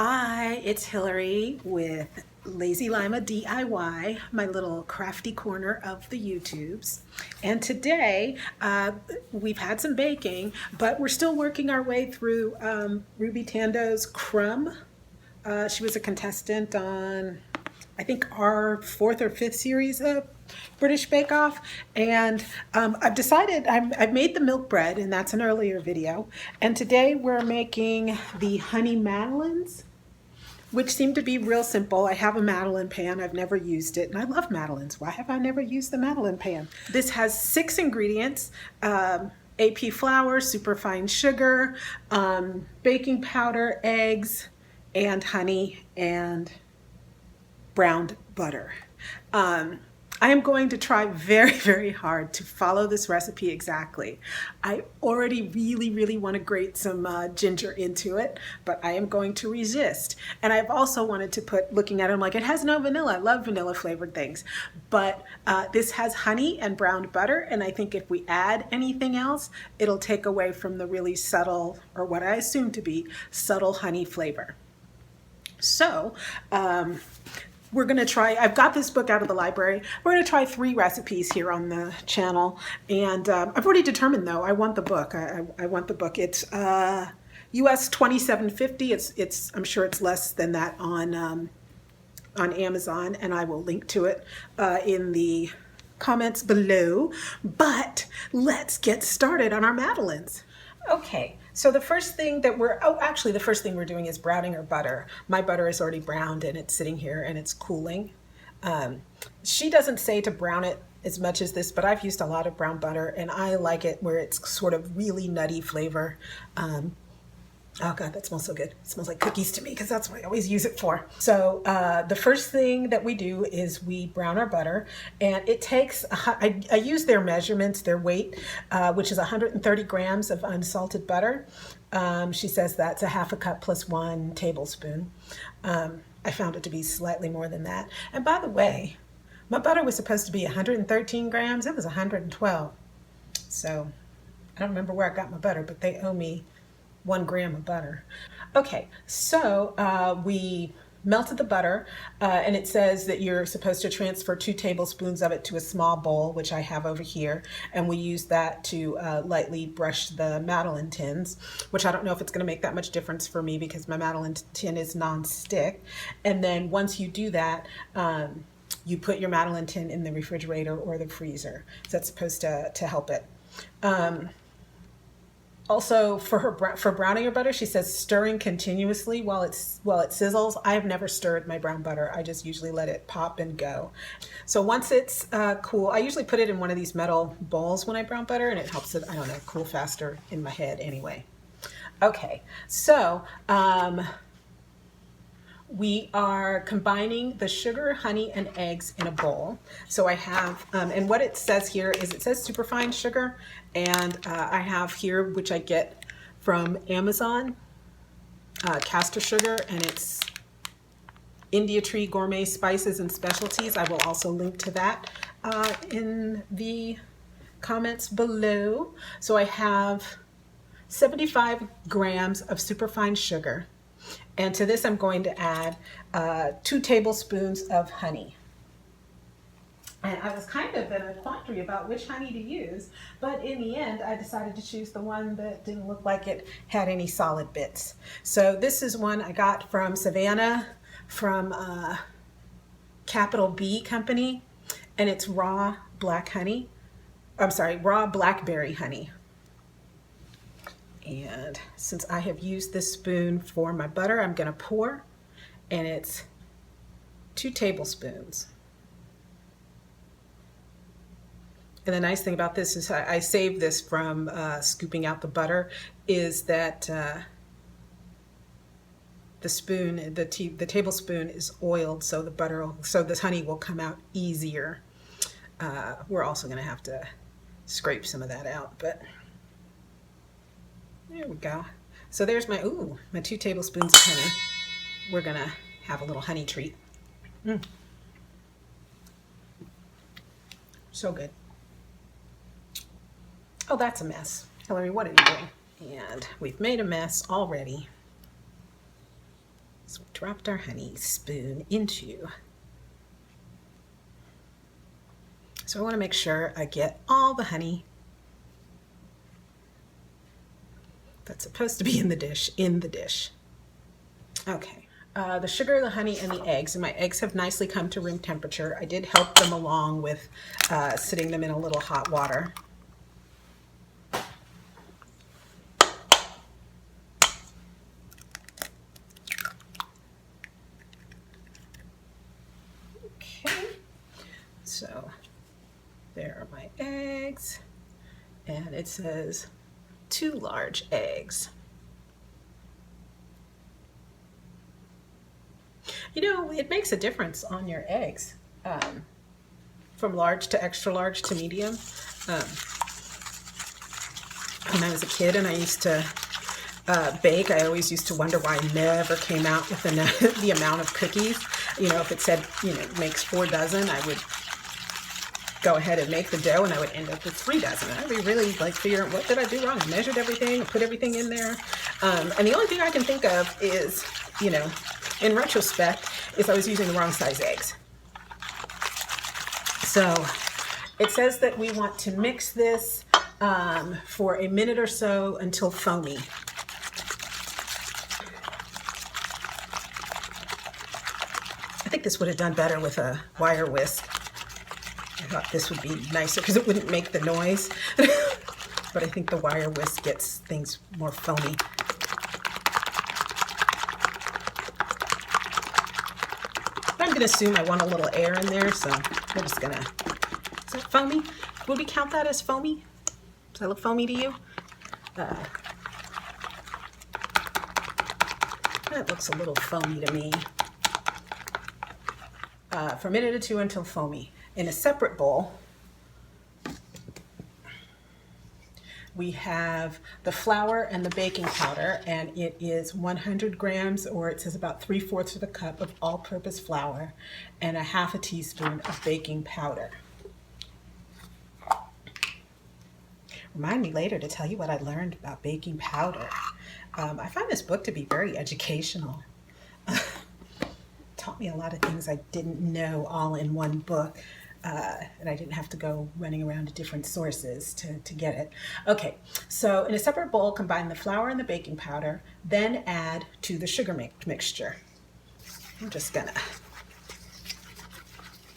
Hi, it's Hillary with Lazy Lima DIY, my little crafty corner of the YouTubes. And today we've had some baking, but we're still working our way through Ruby Tandoh's CRUMB. She was a contestant on, I think, our fourth or fifth series of British Bake Off. And I've decided, I've made the milk bread, and that's an earlier video. And today we're making the honey madeleines, which seem to be real simple. I have a Madeleine pan. I've never used it, and I love Madeleines. Why have I never used the Madeleine pan? This has 6 ingredients: AP flour, superfine sugar, baking powder, eggs, and honey, and browned butter. I am going to try very, very hard to follow this recipe exactly. I already really want to grate some ginger into it, but I am going to resist. And I've also wanted to put, looking at it, I'm like, it has no vanilla. I love vanilla flavored things. But this has honey and browned butter, and I think if we add anything else, it'll take away from the really subtle, or what I assume to be, subtle honey flavor. So, we're going to try, I've got this book out of the library. We're going to try 3 recipes here on the channel. And I've already determined, though, I want the book. I want the book. It's US $27.50. I'm sure it's less than that on Amazon, and I will link to it in the comments below. But let's get started on our madeleines. Okay, so the first thing that the first thing we're doing is browning our butter. My butter is already browned and it's sitting here and it's cooling. She doesn't say to brown it as much as this, but I've used a lot of brown butter and I like it where it's sort of really nutty flavor. Oh God, that smells so good. It smells like cookies to me because that's what I always use it for. So the first thing that we do is we brown our butter, and it takes, I use their measurements, their weight, which is 130 grams of unsalted butter. She says that's a half a cup plus 1 tablespoon. I found it to be slightly more than that. And by the way, my butter was supposed to be 113 grams. It was 112. So I don't remember where I got my butter, but they owe me 1 gram of butter. Okay, so we melted the butter, and it says that you're supposed to transfer 2 tablespoons of it to a small bowl, which I have over here, and we use that to lightly brush the Madeleine tins, which I don't know if it's going to make that much difference for me because my Madeleine tin is non-stick. And then once you do that, you put your Madeleine tin in the refrigerator or the freezer. So that's supposed to help it. Also, for browning your butter, she says stirring continuously while it sizzles. I have never stirred my brown butter. I just usually let it pop and go. So once it's cool, I usually put it in one of these metal bowls when I brown butter, and it helps it, I don't know, cool faster in my head anyway. Okay, so we are combining the sugar, honey, and eggs in a bowl. So I have, and what it says here is it says superfine sugar, and I have here, which I get from Amazon, castor sugar, and it's India Tree Gourmet Spices and Specialties. I will also link to that in the comments below. So I have 75 grams of superfine sugar. And to this, I'm going to add 2 tablespoons of honey. And I was kind of in a quandary about which honey to use, but in the end, I decided to choose the one that didn't look like it had any solid bits. So this is one I got from Savannah, from Capital B Company, and it's raw black honey. I'm sorry, raw blackberry honey. And since I have used this spoon for my butter, I'm going to pour, and it's 2 tablespoons. And the nice thing about this is I saved this from scooping out the butter, is that the tablespoon is oiled, so the honey will come out easier. We're also going to have to scrape some of that out, but there we go. So there's my 2 tablespoons of honey. We're gonna have a little honey treat. So good. Oh, that's a mess. Hillary, what are you doing? And we've made a mess already. dropped our honey spoon into. So I want to make sure I get all the honey that's supposed to be in the dish in the dish. Okay. The sugar, the honey, and the eggs. And my eggs have nicely come to room temperature. I did help them along with sitting them in a little hot water. Okay. So there are my eggs. And it says 2 large eggs. You know, it makes a difference on your eggs, from large to extra large to medium. When I was a kid and I used to bake, I always used to wonder why I never came out with the amount of cookies. You know, if it said, you know, makes 4 dozen, I would go ahead and make the dough and I would end up with 3 dozen. I'd be really like figuring, what did I do wrong? I measured everything, I put everything in there. And the only thing I can think of is, you know, in retrospect, is I was using the wrong size eggs. So it says that we want to mix this for a minute or so until foamy. I think this would have done better with a wire whisk. I thought this would be nicer because it wouldn't make the noise. But I think the wire whisk gets things more foamy. I'm going to assume I want a little air in there, so we're just going to... Is that foamy? Would we count that as foamy? Does that look foamy to you? That looks a little foamy to me. For a minute or 2 until foamy. In a separate bowl, we have the flour and the baking powder, and it is 100 grams, or it says about 3/4 of a cup of all-purpose flour and a 1/2 teaspoon of baking powder. Remind me later to tell you what I learned about baking powder. I find this book to be very educational. Taught me a lot of things I didn't know all in one book. And I didn't have to go running around to different sources to get it. Okay, so in a separate bowl, combine the flour and the baking powder, then add to the sugar mixture. I'm just gonna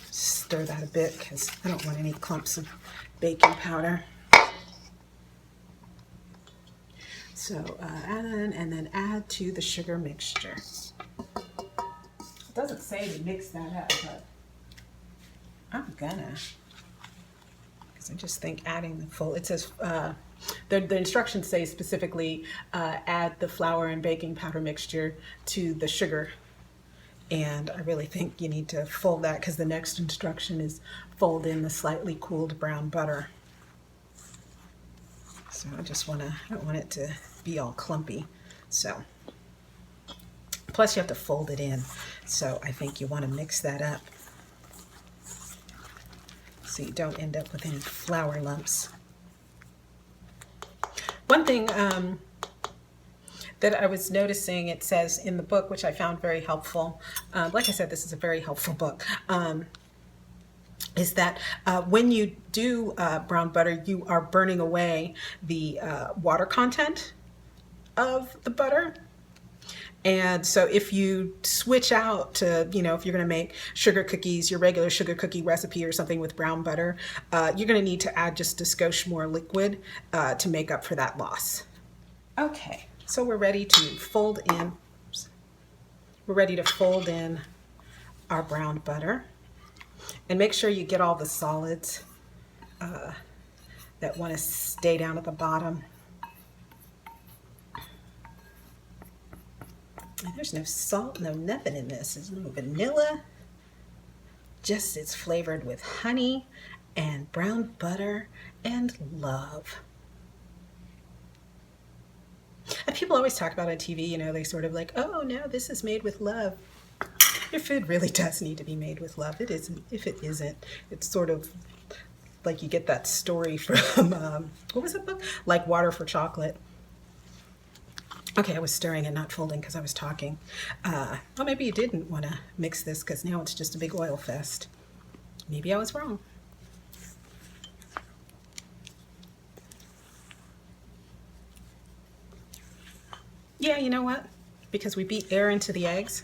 stir that a bit because I don't want any clumps of baking powder. So add in and then add to the sugar mixture. It doesn't say to mix that up, but I'm gonna, because I just think adding the full, it says, the instructions say specifically add the flour and baking powder mixture to the sugar. And I really think you need to fold that because the next instruction is fold in the slightly cooled brown butter. So I just want to, I don't want it to be all clumpy. So, plus you have to fold it in. So I think you want to mix that up so you don't end up with any flour lumps. One thing that I was noticing, it says in the book, which I found very helpful, like I said, this is a very helpful book, is that when you do brown butter, you are burning away the water content of the butter. And so if you switch out to, you know, if you're going to make sugar cookies, your regular sugar cookie recipe or something with brown butter, you're going to need to add just a skosh more liquid to make up for that loss. Okay, so we're ready to fold in. We're ready to fold in our brown butter. And make sure you get all the solids that want to stay down at the bottom. And there's no salt, no nothing in this. There's no vanilla. Just it's flavored with honey and brown butter and love. And people always talk about on TV, you know, they sort of like, oh no, this is made with love. Your food really does need to be made with love. It isn't. If it isn't, it's sort of like you get that story from, what was that book? Like Water for Chocolate. Okay, I was stirring and not folding because I was talking. Well, maybe you didn't want to mix this because now it's just a big oil fest. Maybe I was wrong. Yeah, you know what? Because we beat air into the eggs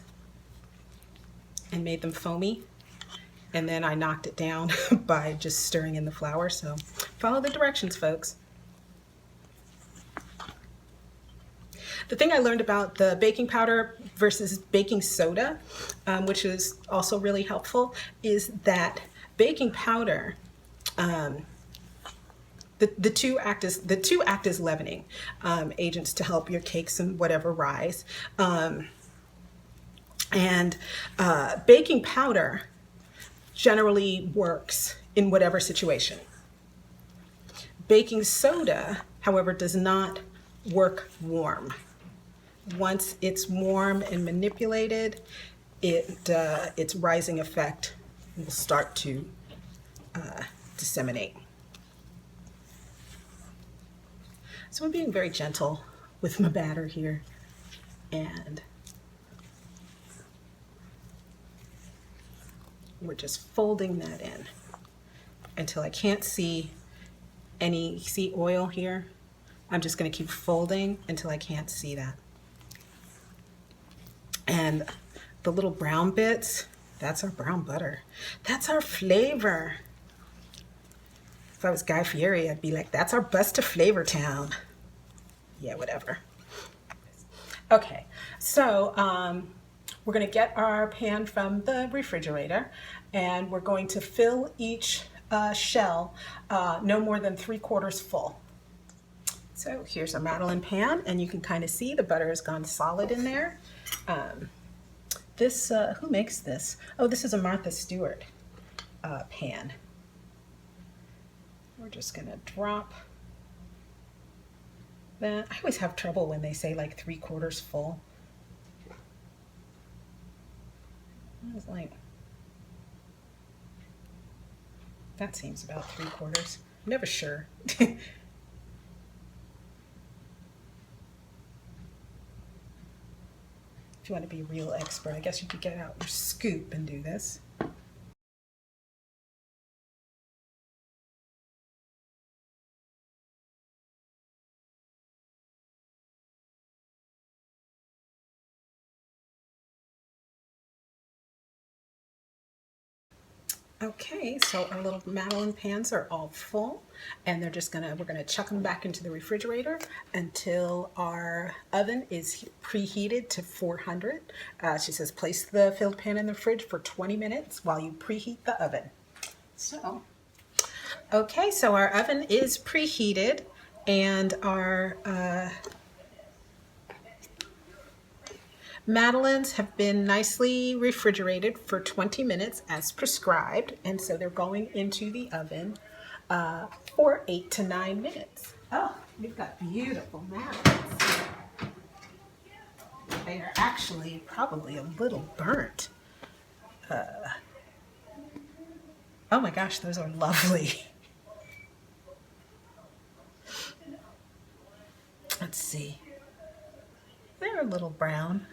and made them foamy, and then I knocked it down by just stirring in the flour. So follow the directions, folks. The thing I learned about the baking powder versus baking soda, which is also really helpful, is that baking powder, the two act as leavening agents to help your cakes and whatever rise. Baking powder generally works in whatever situation. Baking soda, however, does not work warm. Once it's warm and manipulated, its rising effect will start to disseminate. So I'm being very gentle with my batter here, and we're just folding that in until I can't see any oil here. I'm just going to keep folding until I can't see that. And the little brown bits, that's our brown butter. That's our flavor. If I was Guy Fieri, I'd be like, that's our bust of Flavor Town. Yeah, whatever. Okay, so we're going to get our pan from the refrigerator, and we're going to fill each shell no more than 3/4 full. So here's our Madeleine pan, and you can kind of see the butter has gone solid in there. Who makes this? Oh, this is a Martha Stewart pan. We're just gonna drop that. I always have trouble when they say like 3/4 full. I was like, that seems about 3/4. Never sure. If you want to be a real expert, I guess you could get out your scoop and do this. Okay, so our little Madeleine pans are all full, and we're gonna chuck them back into the refrigerator until our oven is preheated to 400. She says place the filled pan in the fridge for 20 minutes while you preheat the oven. So, okay, so our oven is preheated, and our Madeleines have been nicely refrigerated for 20 minutes as prescribed, and so they're going into the oven for 8 to 9 minutes. Oh, we've got beautiful Madeleines. They are actually probably a little burnt. Oh my gosh, those are lovely. Let's see. They're a little brown.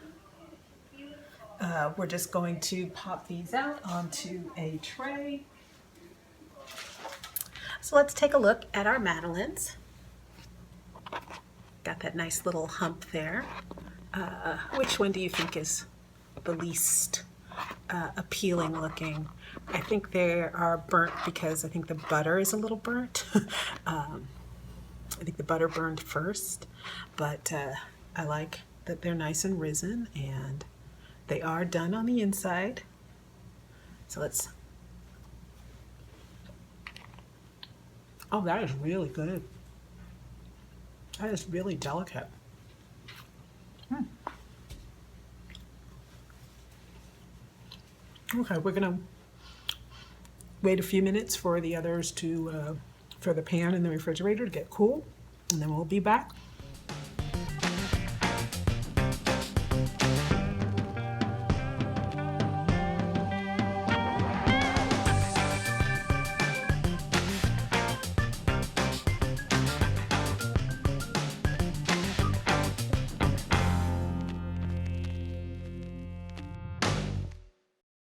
We're just going to pop these out onto a tray. So let's take a look at our Madeleines. Got that nice little hump there. Which one do you think is the least appealing looking? I think they are burnt because I think the butter is a little burnt. I think the butter burned first, but I like that they're nice and risen, and they are done on the inside. So let's, oh, that is really good. That is really delicate. Okay, we're gonna wait a few minutes for the others to, for the pan in the refrigerator to get cool, and then we'll be back